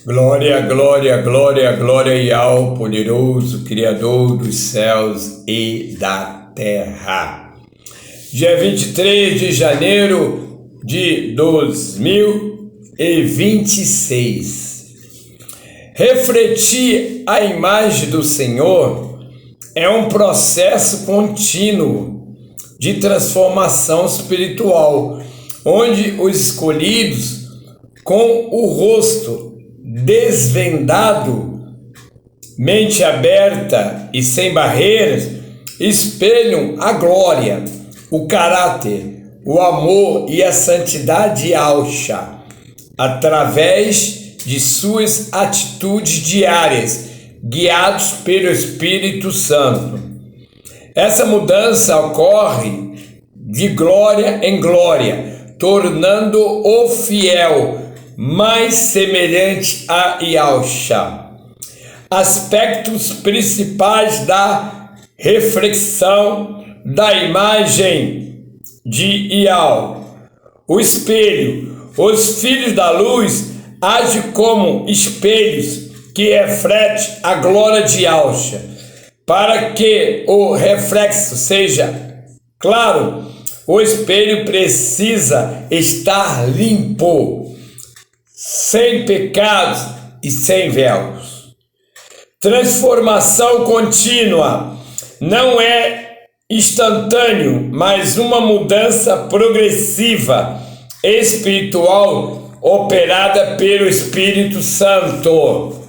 Glória, glória, glória, glória ao poderoso Criador dos céus e da terra. Dia 23 de janeiro de 2026. Refletir a imagem do Senhor é um processo contínuo de transformação espiritual, onde os escolhidos, com o rosto desvendado, mente aberta e sem barreiras, espelham a glória, o caráter, o amor e a santidade de Yahshua através de suas atitudes diárias, guiados pelo Espírito Santo. Essa mudança ocorre de glória em glória, tornando o fiel mais semelhante a Yahshua. Aspectos principais da reflexão da imagem de Yahweh. O espelho. Os filhos da luz agem como espelhos que refletem a glória de Yahshua. Para que o reflexo seja claro, o espelho precisa estar limpo, sem pecados e sem véus. Transformação contínua não é instantâneo, mas uma mudança progressiva espiritual operada pelo Espírito Santo.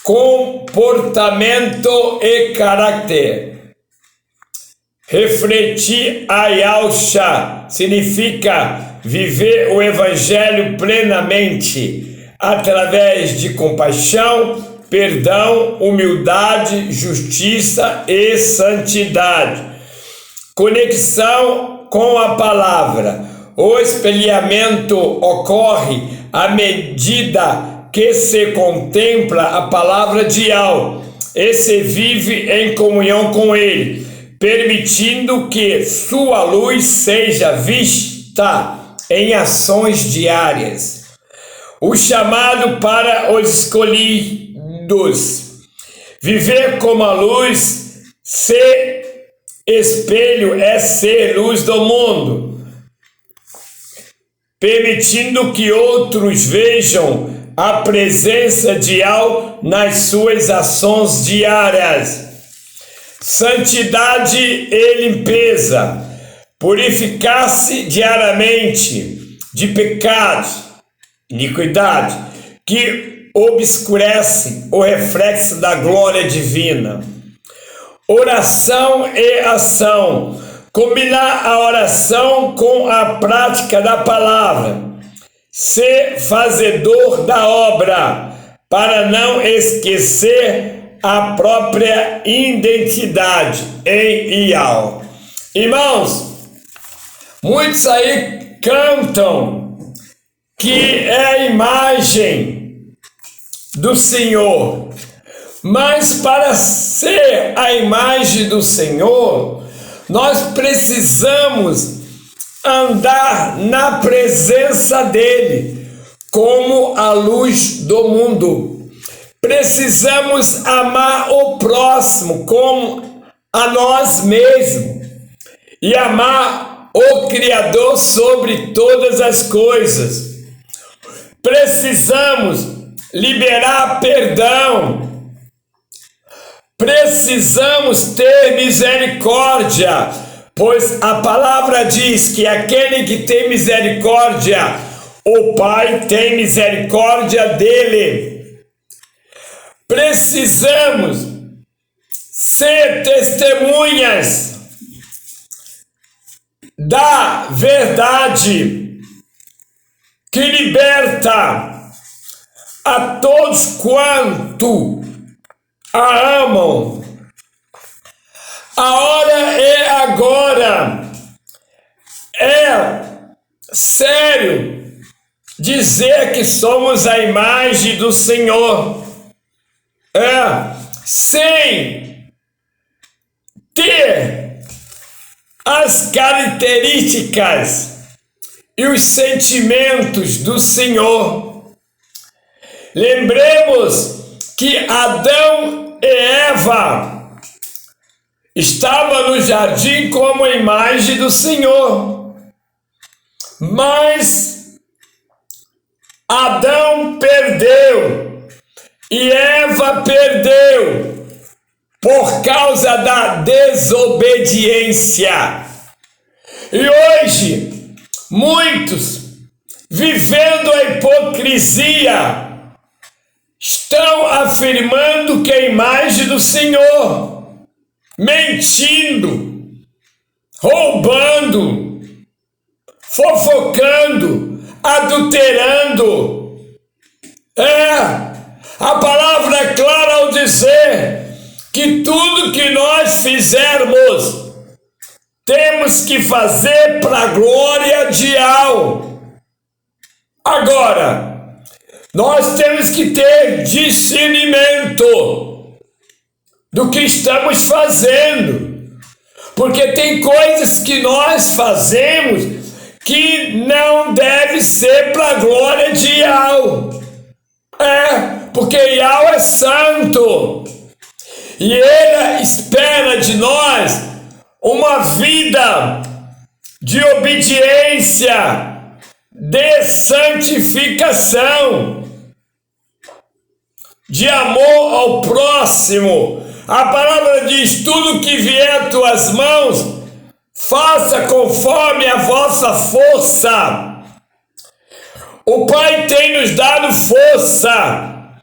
Comportamento e caráter. Refletir a Yahshua significa viver o Evangelho plenamente, através de compaixão, perdão, humildade, justiça e santidade. Conexão com a palavra. O espelhamento ocorre à medida que se contempla a palavra de Yahweh e se vive em comunhão com Ele, permitindo que sua luz seja vista em ações diárias. O chamado para os escolhidos. Viver como a luz, ser espelho é ser luz do mundo, permitindo que outros vejam a presença de Yahweh nas suas ações diárias. Santidade e limpeza. Purificar-se diariamente de pecados, iniquidade, que obscurece o reflexo da glória divina. Oração e ação. Combinar a oração com a prática da palavra. Ser fazedor da obra, para não esquecer a própria identidade em Yahweh. Irmãos, muitos aí cantam que é a imagem do Senhor, mas para ser a imagem do Senhor, nós precisamos andar na presença dEle, como a luz do mundo. Precisamos amar o próximo como a nós mesmos e amar o Criador sobre todas as coisas. Precisamos liberar perdão. Precisamos ter misericórdia, pois a palavra diz que aquele que tem misericórdia, o Pai tem misericórdia dele. Precisamos ser testemunhas da verdade que liberta a todos quanto a amam. A hora é agora. É sério dizer que somos a imagem do Senhor. Sem ter as características e os sentimentos do Senhor. Lembremos que Adão e Eva estavam no jardim como imagem do Senhor, mas Adão perdeu e Eva perdeu por causa da desobediência. E hoje, muitos, vivendo a hipocrisia, estão afirmando que é a imagem do Senhor, mentindo, roubando, fofocando, adulterando. A palavra é clara ao dizer que tudo que nós fizermos, temos que fazer para a glória de Deus. Agora, nós temos que ter discernimento do que estamos fazendo, porque tem coisas que nós fazemos que não deve ser para a glória de Deus. Porque Deus é santo e Ele espera de nós uma vida de obediência, de santificação, de amor ao próximo. A palavra diz: tudo que vier às tuas mãos, faça conforme a vossa força. O Pai tem nos dado força,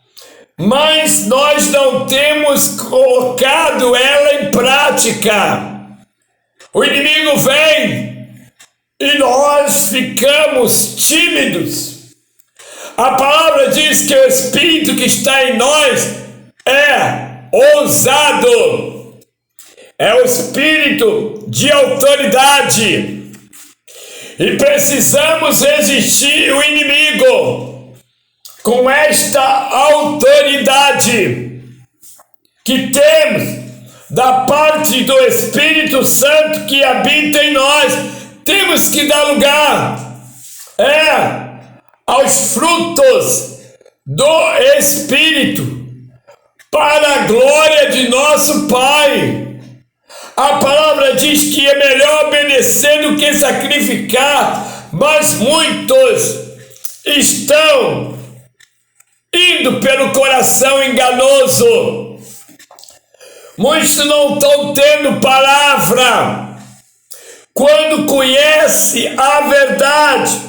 mas nós não temos colocado ela em prática. O inimigo vem e nós ficamos tímidos. A palavra diz que o Espírito que está em nós é ousado, é o Espírito de autoridade. E precisamos resistir o inimigo com esta autoridade que temos da parte do Espírito Santo que habita em nós. Temos que dar lugar aos frutos do Espírito para a glória de nosso Pai. A palavra diz que é melhor obedecer do que sacrificar, mas muitos estão indo pelo coração enganoso. Muitos não estão tendo palavra. Quando conhece a verdade,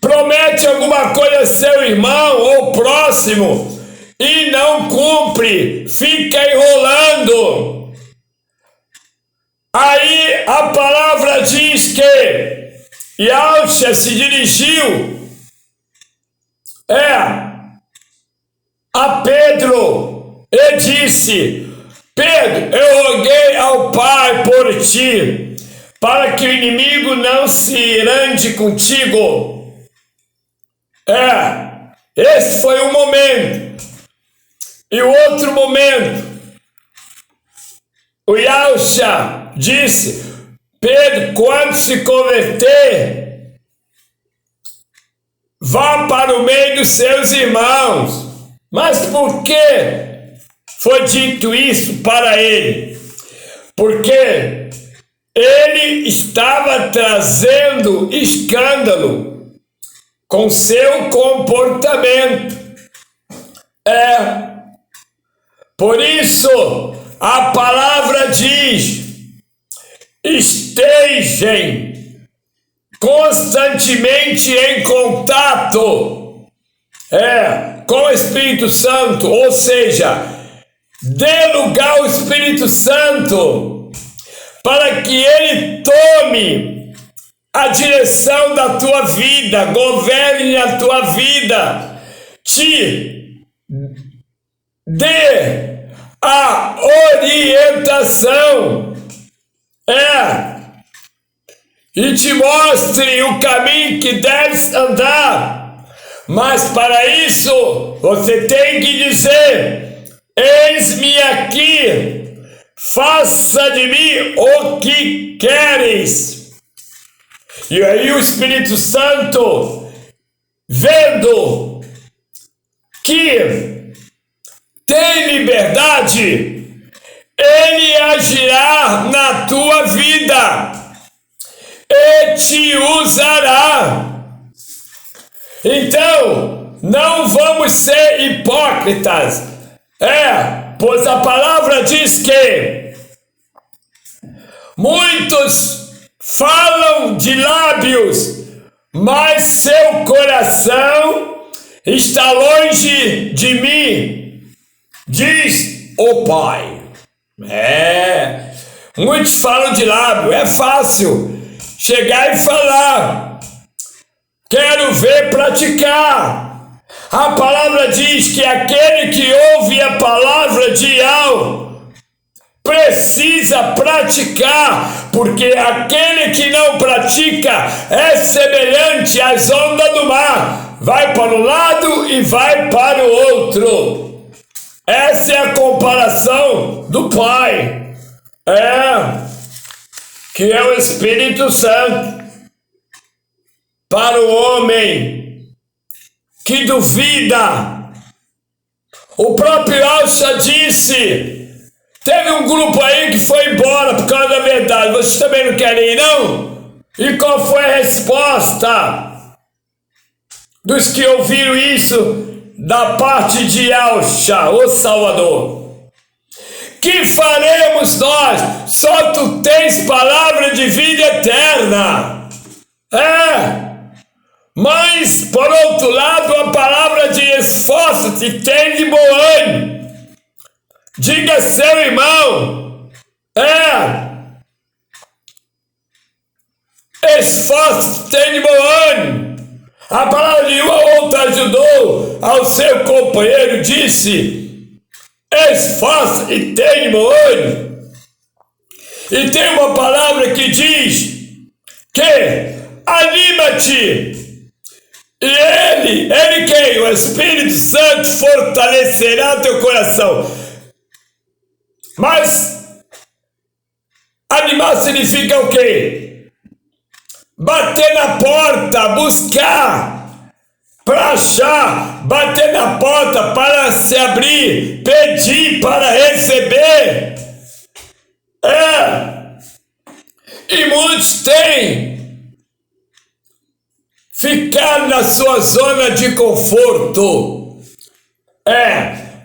promete alguma coisa a seu irmão ou próximo e não cumpre, fica enrolando. Aí a palavra diz que Yahshua se dirigiu a Pedro e disse: Pedro, eu roguei ao Pai por ti, para que o inimigo não se irande contigo. Esse foi um momento. E o outro momento, o Yahshua disse: Pedro, quando se converter, vá para o meio dos seus irmãos. Mas por que foi dito isso para ele? Porque ele estava trazendo escândalo com seu comportamento. Por isso a palavra diz: estejam constantemente em contato com o Espírito Santo, ou seja, dê lugar ao Espírito Santo para que ele tome a direção da tua vida, governe a tua vida, te dê a orientação, e te mostre o caminho que deves andar. Mas para isso você tem que dizer: eis-me aqui, faça de mim o que queres. E aí o Espírito Santo, vendo que tem liberdade, Ele agirá na tua vida e te usará. Então, não vamos ser hipócritas. Pois a palavra diz que muitos falam de lábios, mas seu coração está longe de mim, diz o Pai. Muitos falam de lábio, é fácil chegar e falar, quero ver praticar. A palavra diz que aquele que ouve a palavra de Yahweh precisa praticar, porque aquele que não pratica é semelhante às ondas do mar, vai para um lado e vai para o outro. Essa é a comparação do Pai, que é o Espírito Santo, para o homem que duvida. O próprio Alcha disse, teve um grupo aí que foi embora por causa da verdade, vocês também não querem ir, não? E qual foi a resposta dos que ouviram isso da parte de Alcha, o Salvador? Que faremos nós? Só tu tens palavra de vida eterna. Mas, por outro lado, a palavra de esforço-te, tem de bom ânimo. Diga seu irmão, esforço-te, tem de bom ânimo. A palavra de uma ou outra ajudou ao seu companheiro, disse, esforço e tem de bom ânimo. E tem uma palavra que diz que anima-te. E ele quem? O Espírito Santo fortalecerá teu coração. Mas animar significa o quê? Bater na porta, buscar, para achar, bater na porta para se abrir, pedir para receber. E muitos têm ficar na sua zona de conforto,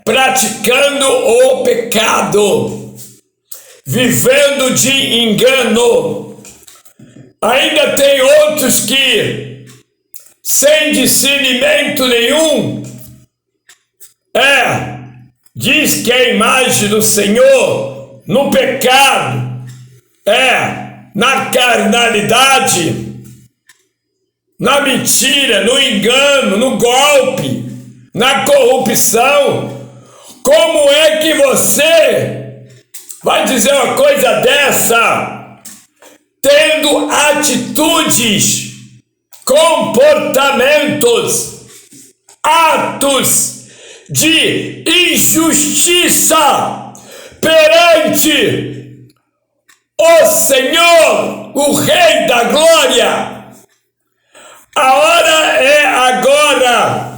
praticando o pecado, vivendo de engano. Ainda tem outros que, sem discernimento nenhum, diz que é a imagem do Senhor no pecado, na carnalidade, na mentira, no engano, no golpe, na corrupção. Como é que você vai dizer uma coisa dessa, tendo atitudes, comportamentos, atos de injustiça perante o Senhor, o Rei da Glória? A hora é agora.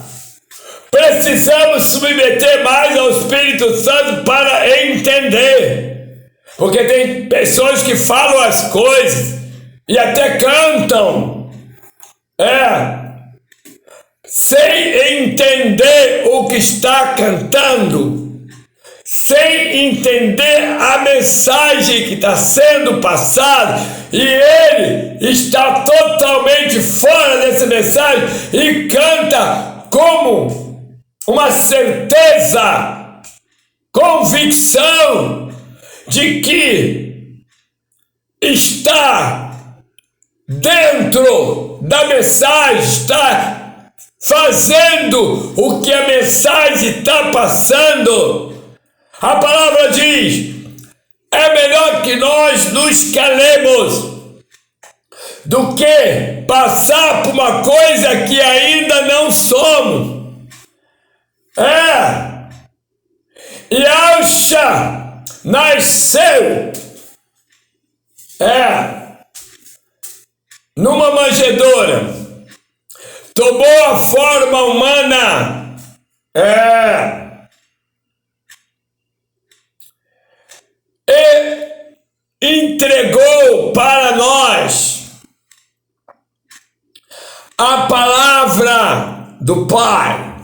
Precisamos submeter mais ao Espírito Santo para entender. Porque tem pessoas que falam as coisas e até cantam, sem entender o que está cantando, sem entender a mensagem que está sendo passada, e ele está totalmente fora dessa mensagem e canta como uma certeza, convicção de que está dentro da mensagem, está fazendo o que a mensagem está passando. A palavra diz, é melhor que nós nos calemos do que passar por uma coisa que ainda não somos. E Alcha nasceu numa manjedoura, tomou a forma humana É. E entregou para nós a palavra do Pai,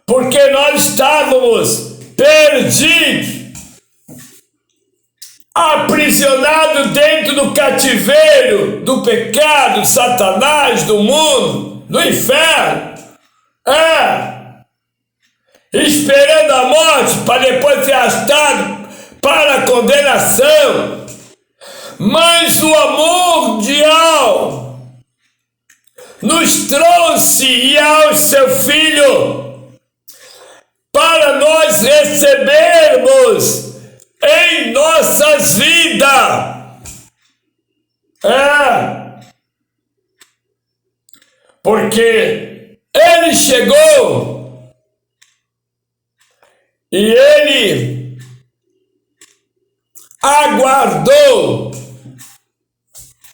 porque nós estávamos perdidos, aprisionados dentro do cativeiro do pecado, Satanás, do mundo, do inferno, esperando a morte para depois ser arrastado para a condenação. Mas o amor mundial nos trouxe e ao seu Filho para nós recebermos em nossas vidas. Porque Ele chegou e Ele aguardou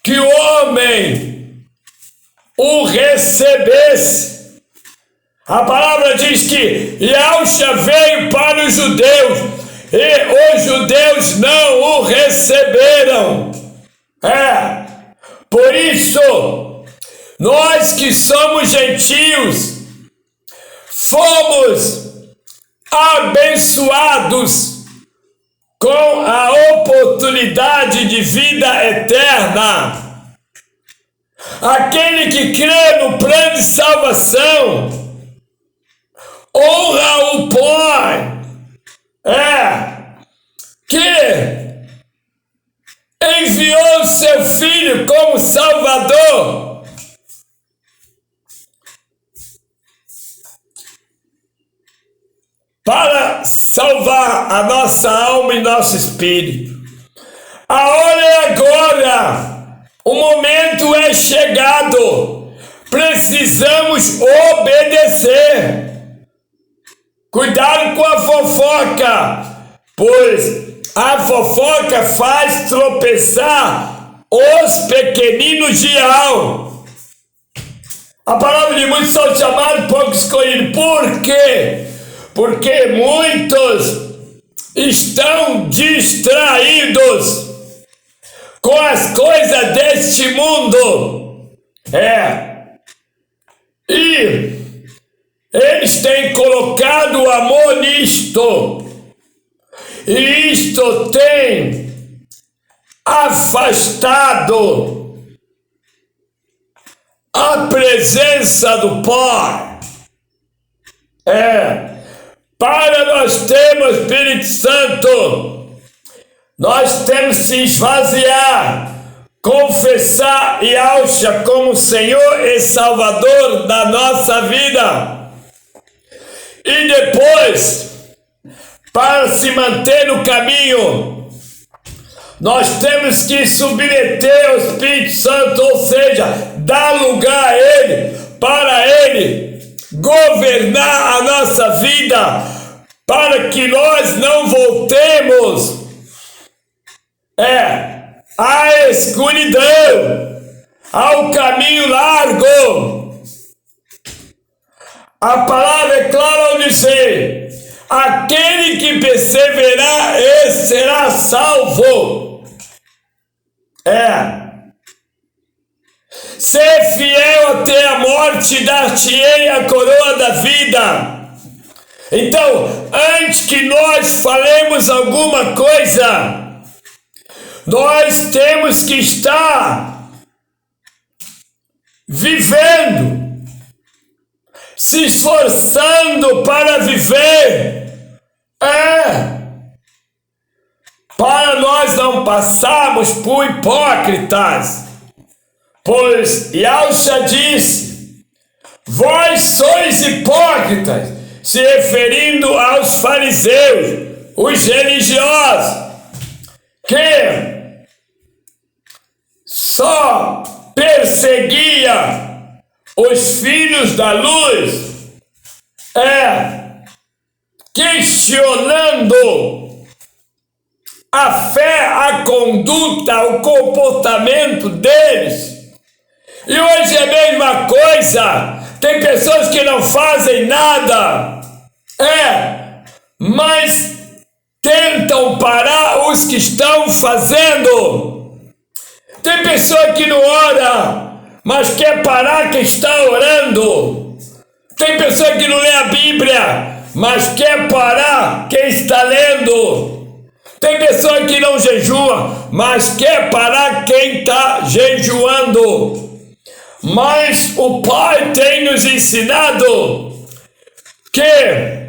que o homem o recebesse. A palavra diz que Yahshua veio para os judeus e os judeus não o receberam. Por isso, nós que somos gentios, fomos abençoados com a oportunidade de vida eterna. Aquele que crê no plano de salvação honra o Pai, que enviou seu Filho como Salvador. Para salvar a nossa alma e nosso espírito. A hora é agora. O momento é chegado. Precisamos obedecer. Cuidado com a fofoca, pois a fofoca faz tropeçar os pequeninos de alma. A palavra de muitos são chamados, poucos escolhidos. Por quê? Porque muitos estão distraídos com as coisas deste mundo. E eles têm colocado o amor nisto. E isto tem afastado a presença do Pai. Para nós termos Espírito Santo, nós temos que se esvaziar, confessar Yahshua como Senhor e Salvador da nossa vida. E depois, para se manter no caminho, nós temos que submeter ao Espírito Santo, ou seja, dar lugar a Ele, para Ele governar a nossa vida, para que nós não voltemos à escuridão, ao caminho largo. A palavra é clara ao dizer: aquele que perseverar, esse será salvo. Ser fiel até a morte, dar-te-ei a coroa da vida. Então, antes que nós falemos alguma coisa, nós temos que estar vivendo, se esforçando para viver, para nós não passarmos por hipócritas. Pois Yahshua disse: vós sois hipócritas, se referindo aos fariseus, os religiosos, que só perseguia os filhos da luz, questionando a fé, a conduta, o comportamento deles. E hoje é a mesma coisa. Tem pessoas que não fazem nada, mas tentam parar os que estão fazendo. Tem pessoa que não ora, mas quer parar quem está orando. Tem pessoa que não lê a Bíblia, mas quer parar quem está lendo. Tem pessoa que não jejua, mas quer parar quem está jejuando. Mas o Pai tem nos ensinado que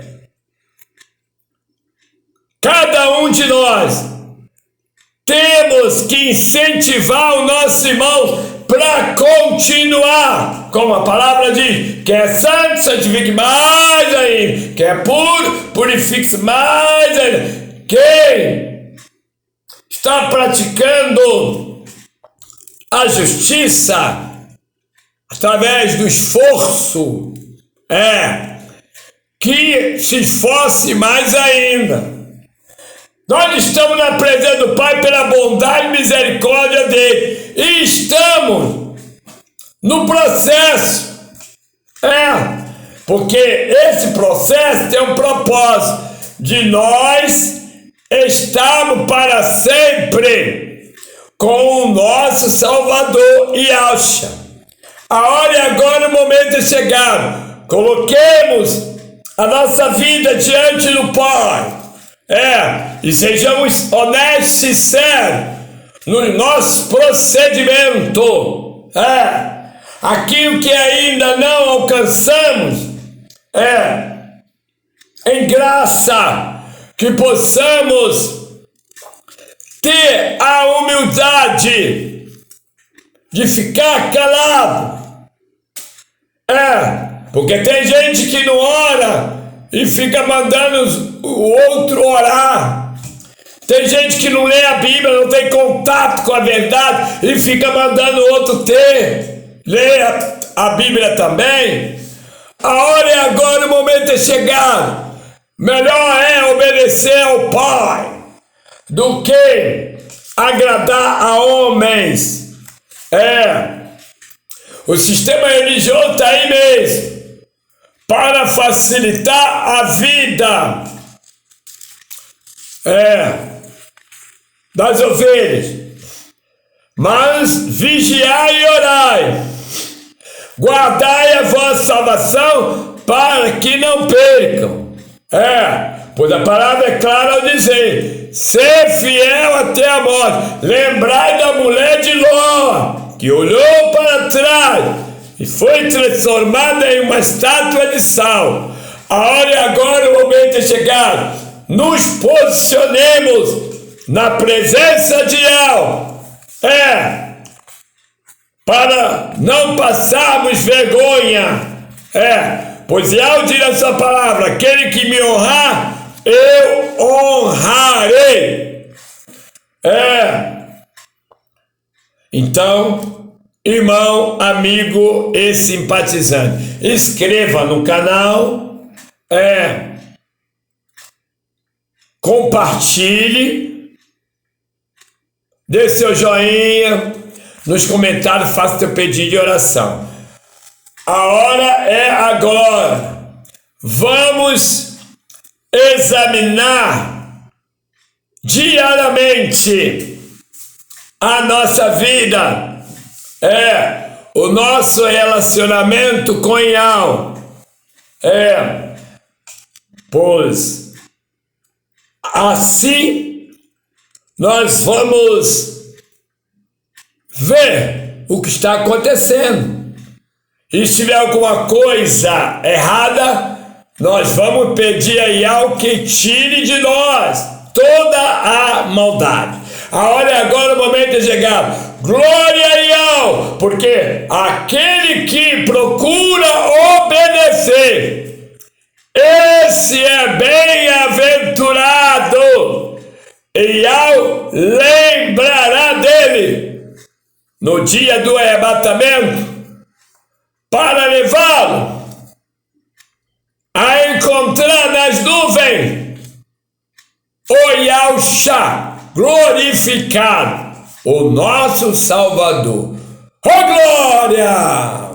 cada um de nós temos que incentivar o nosso irmão para continuar, como a palavra diz: quem é santo, santifique mais ainda, quem é puro, purifique mais ainda. Quem está praticando a justiça através do esforço, que se esforce mais ainda. Nós estamos na presença do Pai pela bondade e misericórdia dele. E estamos no processo. Porque esse processo tem um propósito de nós estarmos para sempre com o nosso Salvador Yahshua. A hora e agora o momento é chegado. Coloquemos a nossa vida diante do Pai. E sejamos honestos e sérios no nosso procedimento. Aquilo que ainda não alcançamos, em graça, que possamos ter a humildade de ficar calado. Porque tem gente que não ora e fica mandando o outro orar. Tem gente que não lê a Bíblia, não tem contato com a verdade e fica mandando o outro ler a Bíblia também. A hora é agora, o momento é chegado. Melhor é obedecer ao Pai do que agradar a homens. O sistema religioso está aí mesmo para facilitar a vida das ovelhas. Mas vigiai e orai, guardai a vossa salvação para que não percam. Pois a palavra é clara ao dizer: ser fiel até a morte. Lembrai da mulher de Ló, que olhou para trás e foi transformada em uma estátua de sal. A hora é agora, o momento é chegado. Nos posicionemos na presença de Yahweh, para não passarmos vergonha. Pois Yahweh diz a sua palavra: aquele que me honrar, eu honrarei. Então, irmão, amigo e simpatizante, inscreva no canal, compartilhe, dê seu joinha, nos comentários faça seu pedido de oração. A hora é agora. Vamos examinar diariamente a nossa vida, o nosso relacionamento com Yahweh, pois assim nós vamos ver o que está acontecendo. E se tiver alguma coisa errada, nós vamos pedir a Yahweh que tire de nós toda a maldade. A hora é agora, o momento é chegado. Glória a Yahweh, porque aquele que procura obedecer, esse é bem-aventurado, e Yahweh lembrará dele no dia do arrebatamento, para levá-lo a encontrar nas nuvens o Yahshua glorificado, o nosso Salvador. Oh, glória!